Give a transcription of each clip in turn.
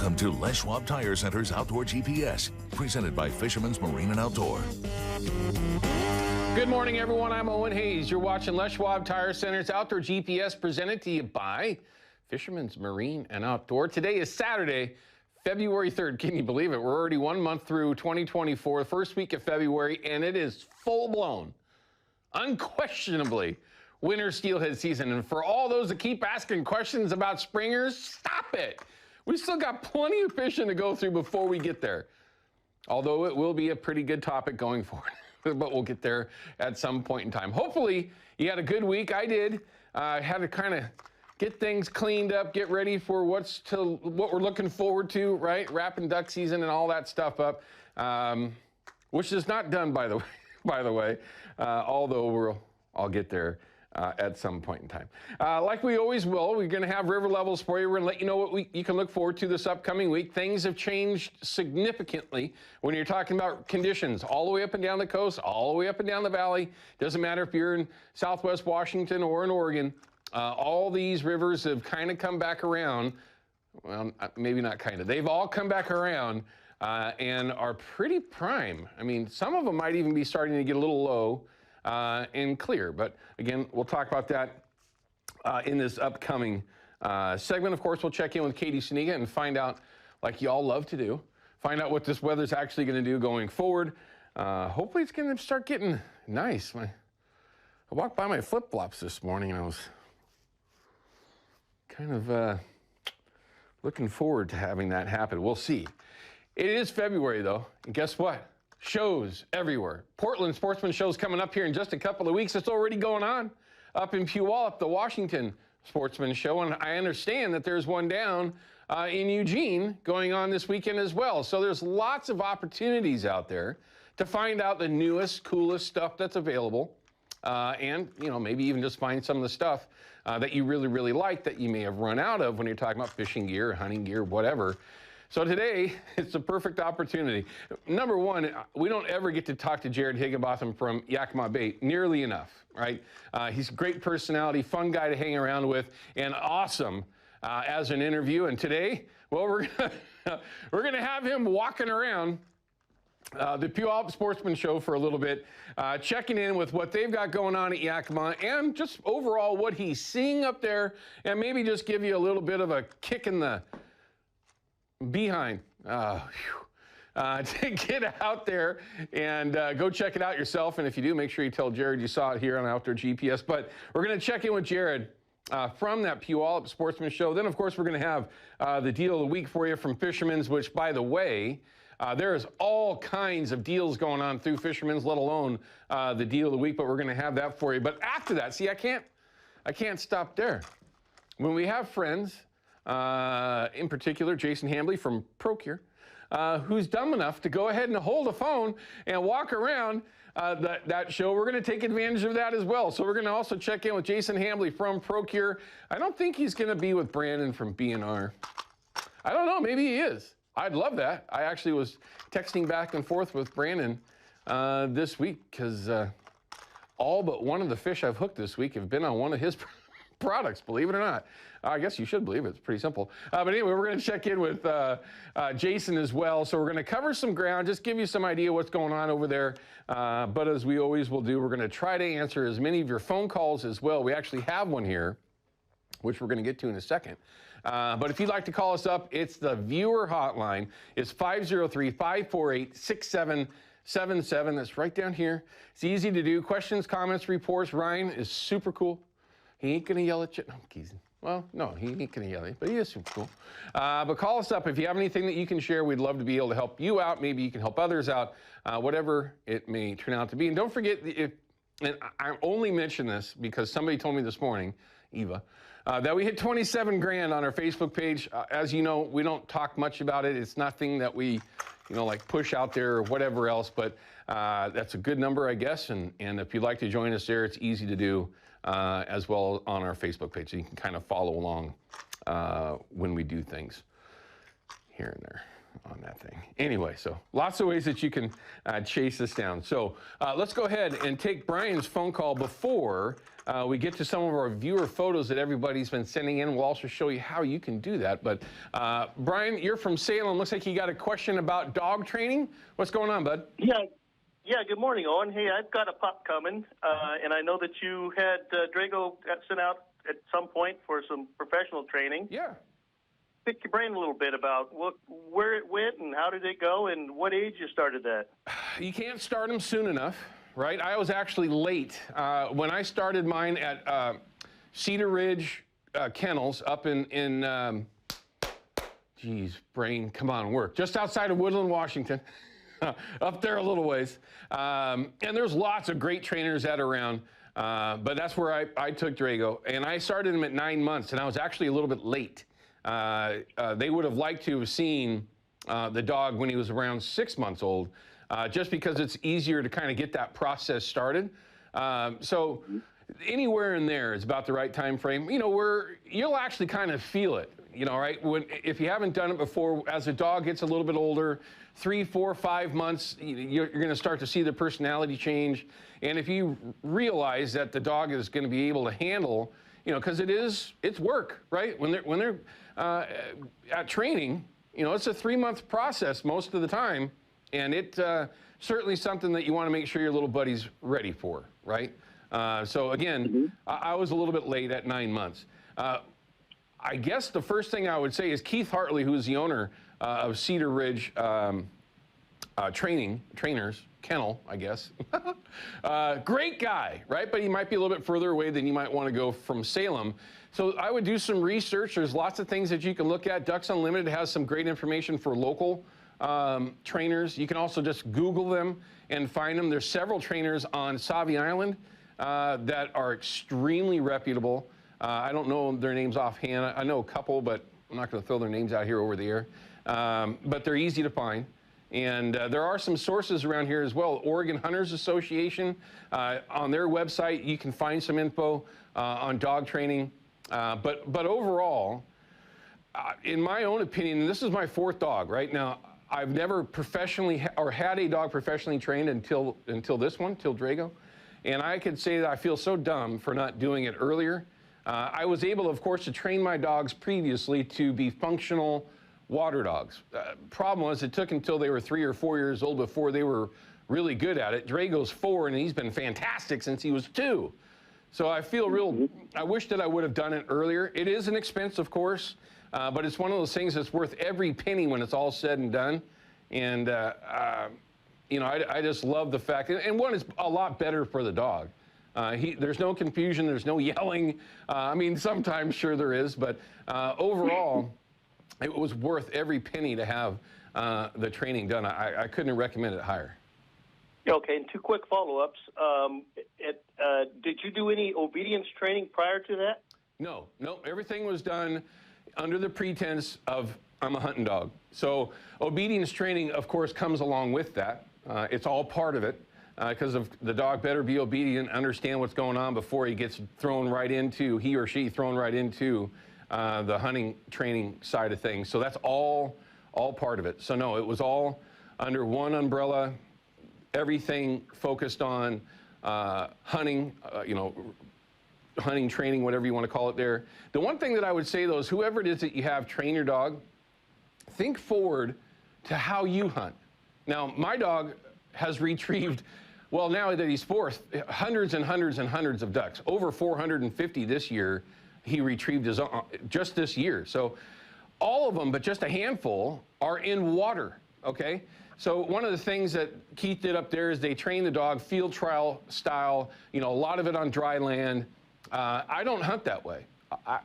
Welcome to Les Schwab Tire Center's Outdoor GPS, presented by Fisherman's Marine and Outdoor. Good morning, everyone. I'm Owen Hayes. You're watching Les Schwab Tire Center's Outdoor GPS, presented to you by Fisherman's Marine and Outdoor. Today is Saturday, February 3rd. Can you believe it? We're already 1 month through 2024, first week of February, and it is full-blown, unquestionably, winter steelhead season. And for all those that keep asking questions about springers, stop it. We still got plenty of fishing to go through before we get there. Although it will be a pretty good topic going forward, but we'll get there at some point in time. Hopefully you had a good week. I did. Had to kind of get things cleaned up, get ready for what we're looking forward to, right? Wrapping duck season and all that stuff up, which is not done, by the way, although I'll get there at some point in time. Like we always will, we're going to have river levels for you. We're going to let you know what you can look forward to this upcoming week. Things have changed significantly when you're talking about conditions all the way up and down the coast, all the way up and down the valley. Doesn't matter if you're in Southwest Washington or in Oregon. All these rivers have kind of come back around. Well, maybe not kind of. They've all come back around and are pretty prime. I mean, some of them might even be starting to get a little low and clear. But again, we'll talk about that in this upcoming segment. Of course, we'll check in with Katie Suniga and find out, like y'all love to do, find out what this weather's actually going to do going forward. Hopefully it's going to start getting nice. I walked by my flip-flops this morning and I was kind of looking forward to having that happen. We'll see. It is February, though, and guess what? Shows everywhere. Portland Sportsman Show's coming up here in just a couple of weeks. It's already going on up in Puyallup, the Washington Sportsman Show, and I understand that there's one down in Eugene going on this weekend as well. So there's lots of opportunities out there to find out the newest, coolest stuff that's available, and maybe even just find some of the stuff that you really, really like that you may have run out of when you're talking about fishing gear, hunting gear, whatever. So today, it's a perfect opportunity. Number one, we don't ever get to talk to Jared Higginbotham from Yakima Bait nearly enough, right? He's a great personality, fun guy to hang around with, and awesome as an interview. And today, well, we're gonna have him walking around the Puyallup Sportsman Show for a little bit, checking in with what they've got going on at Yakima and just overall what he's seeing up there, and maybe just give you a little bit of a kick in the behind to get out there and go check it out yourself. And if you do, make sure you tell Jared you saw it here on Outdoor GPS. But we're going to check in with Jared from that Puyallup Sportsman Show. Then, of course, we're going to have the deal of the week for you from Fisherman's, which, by the way, there is all kinds of deals going on through Fisherman's, let alone the deal of the week. But we're going to have that for you. But after that, see, I can't stop there. When we have friends, in particular, Jason Hambley from Procure, who's dumb enough to go ahead and hold a phone and walk around that show. We're going to take advantage of that as well. So we're going to also check in with Jason Hambley from Procure. I don't think he's going to be with Brandon from B&R. I don't know. Maybe he is. I'd love that. I actually was texting back and forth with Brandon this week because all but one of the fish I've hooked this week have been on one of his products, believe it or not. I guess you should believe it. It's pretty simple. But anyway, we're going to check in with Jason as well. So we're going to cover some ground, just give you some idea what's going on over there. But as we always will do, we're going to try to answer as many of your phone calls as well. We actually have one here, which we're going to get to in a second. But if you'd like to call us up, it's the viewer hotline. It's 503-548-6777. That's right down here. It's easy to do. Questions, comments, reports. Ryan is super cool. He ain't going to yell at you. No, I'm teasing. Well, no, he ain't going to yell at you, but he is super cool. But call us up if you have anything that you can share. We'd love to be able to help you out. Maybe you can help others out, whatever it may turn out to be. And don't forget, and I only mention this because somebody told me this morning, Eva, that we hit 27 grand on our Facebook page. As you know, we don't talk much about it. It's nothing that we, like push out there or whatever else, but that's a good number, I guess. And if you'd like to join us there, it's easy to do as well on our Facebook page. So you can kind of follow along when we do things here and there. on that thing. Anyway, so lots of ways that you can chase this down. So let's go ahead and take Brian's phone call before we get to some of our viewer photos that everybody's been sending in. We'll also show you how you can do that. But Brian, you're from Salem. Looks like you got a question about dog training. What's going on, bud? Yeah, good morning, Owen. Hey, I've got a pup coming, and I know that you had Drago sent out at some point for some professional training. Yeah. Pick your brain a little bit about where it went and how did it go and what age you started that. You can't start them soon enough, right? I was actually late. When I started mine at Cedar Ridge Kennels up in geez, brain, come on, work. Just outside of Woodland, Washington. Up there a little ways. And there's lots of great trainers that are around. But that's where I took Drago. And I started him at 9 months, and I was actually a little bit late. They would have liked to have seen the dog when he was around 6 months old, just because it's easier to kind of get that process started. So anywhere in there is about the right time frame, you know, where you'll actually kind of feel it, you know, right? If you haven't done it before, as a dog gets a little bit older, 3, 4, 5 months, you're going to start to see the personality change. And if you realize that the dog is going to be able to handle, you know, because it's work, right? When they're at training, you know, it's a 3-month process most of the time, and it certainly something that you want to make sure your little buddy's ready for, right? So again, I was a little bit late at 9 months. I guess the first thing I would say is Keith Hartley, who is the owner of Cedar Ridge Trainers Kennel, I guess. Great guy, right? But he might be a little bit further away than you might want to go from Salem. So I would do some research. There's lots of things that you can look at. Ducks Unlimited has some great information for local trainers. You can also just Google them and find them. There's several trainers on Sauvie Island that are extremely reputable. I don't know their names offhand. I know a couple, but I'm not going to throw their names out here over the air. But they're easy to find. And there are some sources around here as well. Oregon Hunters Association, on their website, you can find some info on dog training. But overall, in my own opinion, and this is my 4th dog, right? Now, I've never professionally or had a dog professionally trained until this one, till Drago. And I could say that I feel so dumb for not doing it earlier. I was able, of course, to train my dogs previously to be functional water dogs. Problem was, it took until they were 3 or 4 years old before they were really good at it. Drago's 4, and he's been fantastic since he was 2. So I feel I wish that I would have done it earlier. It is an expense, of course, but it's one of those things that's worth every penny when it's all said and done. And, you know, I just love the fact, and one is a lot better for the dog. There's no confusion, there's no yelling. I mean, sometimes sure there is, but overall, it was worth every penny to have the training done. I couldn't recommend it higher. Okay, and 2 quick follow-ups. Did you do any obedience training prior to that? No, everything was done under the pretense of I'm a hunting dog. So obedience training, of course, comes along with that. It's all part of it. Because of the dog better be obedient, understand what's going on before he gets thrown right into, he or she thrown right into the hunting training side of things. So that's all part of it. So no, it was all under one umbrella, everything focused on hunting, you know, hunting training, whatever you want to call it there. The one thing that I would say though is whoever it is that you have train your dog, think forward to how you hunt. Now, my dog has retrieved, well, now that he's 4th, hundreds and hundreds and hundreds of ducks. Over 450 this year, he retrieved his own, just this year. So all of them, but just a handful, are in water, okay? So one of the things that Keith did up there is they trained the dog field trial style, you know, a lot of it on dry land. I don't hunt that way.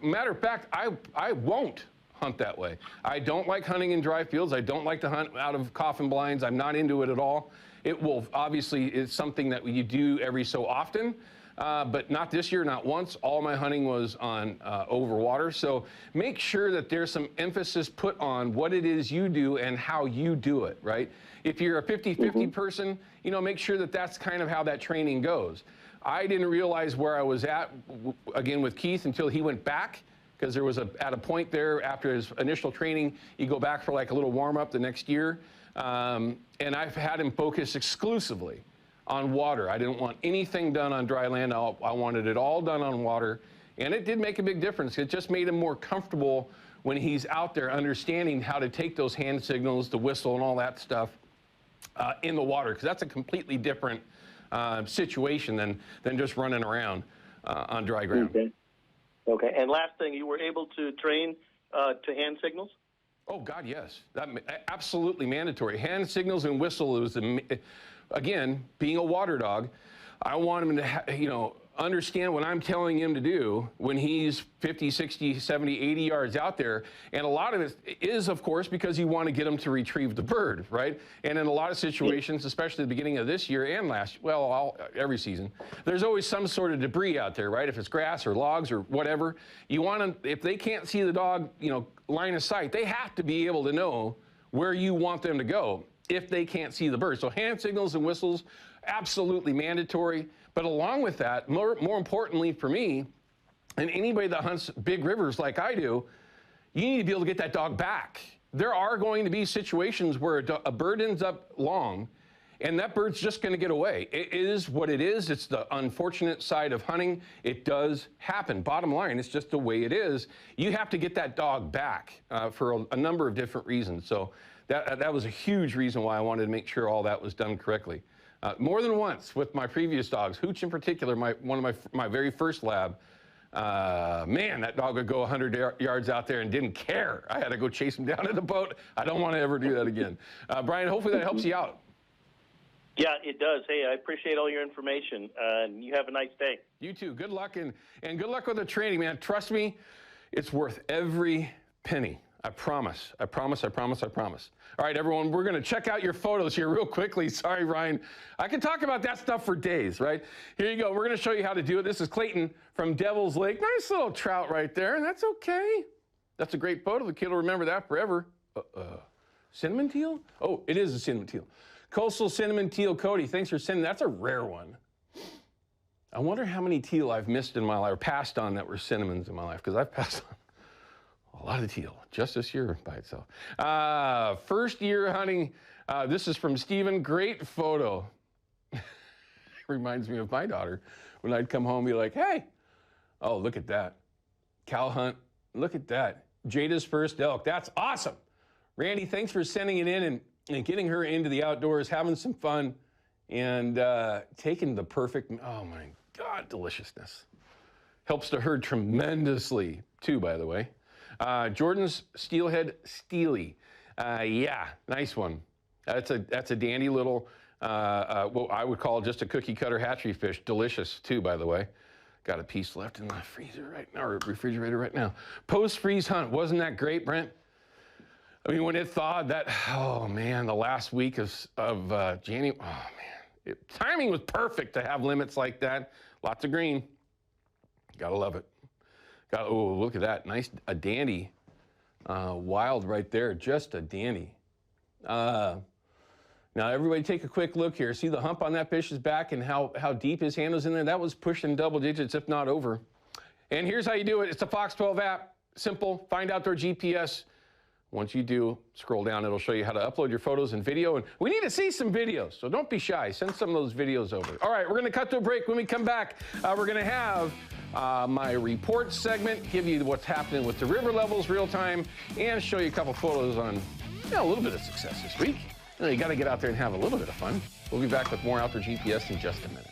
Matter of fact, I won't hunt that way. I don't like hunting in dry fields. I don't like to hunt out of coffin blinds. I'm not into it at all. It will, obviously, it's something that you do every so often, but not this year, not once. All my hunting was on over water. So make sure that there's some emphasis put on what it is you do and how you do it, right? If you're a 50-50 person, you know, make sure that that's kind of how that training goes. I didn't realize where I was at, again, with Keith until he went back, because there was at a point there after his initial training, you go back for like a little warm up the next year. And I've had him focus exclusively on water. I didn't want anything done on dry land. I wanted it all done on water. And it did make a big difference. It just made him more comfortable when he's out there understanding how to take those hand signals, the whistle and all that stuff in the water, because that's a completely different situation than just running around on dry ground. Okay. Okay. And last thing, you were able to train to hand signals? Oh, God, yes. Absolutely mandatory. Hand signals and whistle is, again, being a water dog, I want him to, understand what I'm telling him to do when he's 50, 60, 70, 80 yards out there. And a lot of it is, of course, because you want to get him to retrieve the bird, right? And in a lot of situations, especially the beginning of this year and every season, there's always some sort of debris out there, right? If it's grass or logs or whatever, you want them, if they can't see the dog, line of sight, they have to be able to know where you want them to go if they can't see the bird. So hand signals and whistles, absolutely mandatory. But along with that, more importantly for me, and anybody that hunts big rivers like I do, you need to be able to get that dog back. There are going to be situations where a bird ends up long, and that bird's just going to get away. It is what it is. It's the unfortunate side of hunting. It does happen. Bottom line, it's just the way it is. You have to get that dog back for a number of different reasons. So that was a huge reason why I wanted to make sure all that was done correctly. More than once with my previous dogs, Hooch in particular, one of my very first lab, man, that dog would go 100 yards out there and didn't care. I had to go chase him down in the boat. I don't want to ever do that again. Brian, hopefully that helps you out. Yeah, it does. Hey, I appreciate all your information, and you have a nice day. You too. Good luck, and good luck with the training, man. Trust me, it's worth every penny. I promise. I promise. I promise. I promise. All right, everyone, we're going to check out your photos here real quickly. Sorry, Ryan. I can talk about that stuff for days, right? Here you go. We're going to show you how to do it. This is Clayton from Devil's Lake. Nice little trout right there, and that's okay. That's a great photo. The kid will remember that forever. Cinnamon teal? Oh, it is a cinnamon teal. Coastal cinnamon teal, Cody. Thanks for sending. That's a rare one. I wonder how many teal I've missed in my life, or passed on that were cinnamons in my life, because I've passed on a lot of teal, just this year by itself. First year hunting, this is from Steven, great photo. Reminds me of my daughter. When I'd come home and be like, hey, oh, look at that. Cow hunt, look at that. Jada's first elk, that's awesome. Randy, thanks for sending it in and getting her into the outdoors, having some fun, and taking the perfect, oh my God, deliciousness. Helps the herd tremendously too, by the way. Jordan's Steelhead Steely. Yeah, nice one. That's a dandy little, what I would call just a cookie cutter hatchery fish. Delicious too, by the way. Got a piece left in the freezer right now, or refrigerator right now. Post-freeze hunt, wasn't that great, Brent? I mean, when it thawed, oh man, the last week of January, oh man. Timing was perfect to have limits like that. Lots of green. Gotta love it. Oh, look at that. Nice, a dandy. Wild right there. Just a dandy. Now, everybody take a quick look here. See the hump on that fish's back and how deep his hand was in there? That was pushing double digits, if not over. And here's how you do it. It's the Fox 12 app. Simple. Find Outdoor GPS. Once you do, scroll down. It'll show you how to upload your photos and video. And we need to see some videos, so don't be shy. Send some of those videos over. All right, we're going to cut to a break. When we come back, we're going to have my report segment, give you what's happening with the river levels real time, and show you a couple photos on a little bit of success this week. You got to get out there and have a little bit of fun. We'll be back with more Outdoor GPS in just a minute.